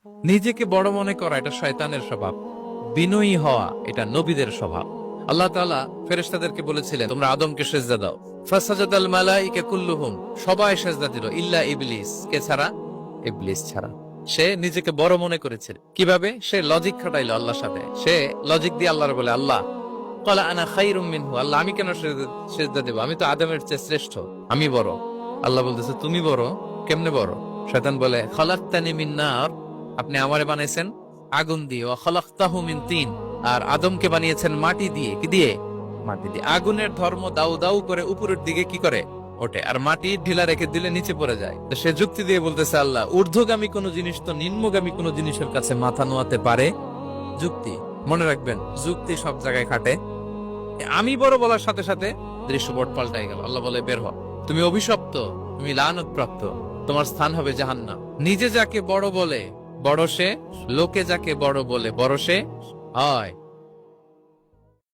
নিজেকে বড় মনে করা এটা শয়তানের স্বভাব, বিনয়ী হওয়া এটা নবীদের স্বভাব। আল্লাহ তাআলা ফেরেশতাদেরকে বলেছিলেন তোমরা আদমকে সিজদা দাও, ফাসাজাদাল মালাইকা কুল্লুহুম, সবাই সিজদা দিল ইল্লা ইবলিস, কে ছাড়া? ইবলিস ছাড়া। সে নিজেকে বড় মনে করেছিল। কিভাবে? সে লজিক খাটাইলো আল্লাহর সাথে। সে লজিক দিয়ে আল্লাহর বলে, আল্লাহ ক্বালা আনা খায়রুম মিনহু, আল্লাহ আমি কেন সিজদা দেব, আমি তো আদমের চেয়ে শ্রেষ্ঠ, আমি বড়। আল্লাহ বলতেছে তুমি বড়, কেমনে বড়? শয়তান বলে খালাকতানি মিন নার, আপনি আমারে বানাইছেন আগুন দিয়ে, ওয়া খালাকতাহু মিন তিন, আর আদমকে বানিয়েছেন মাটি দিয়ে। কি দিয়ে? মাটি দিয়ে। আগুনের ধর্ম দাউ দাউ করে উপরের দিকে কি করে? ওঠে, আর মাটি ঢিলা রেখে দিলে নিচে পড়ে যায়। তো সে যুক্তি দিয়ে বলতেছে আল্লাহ ঊর্ধ্বগামী কোন জিনিস তো নিম্নগামী কোন জিনিসের কাছে মাথা নোয়াতে পারে? যুক্তি, মনে রাখবেন, যুক্তি সব জায়গায় খাটে। আমি বড় বলার সাথে সাথে দৃশ্যপট পাল্টাই গেল। আল্লাহ বলে বের হ, তুমি অভিশপ্ত, তুমি লানত প্রাপ্ত, তোমার স্থান হবে জাহান্নাম। নিজে যাকে বড় বলে বড় সে, লোকে যাকে বড় বলে বড় সে হয়।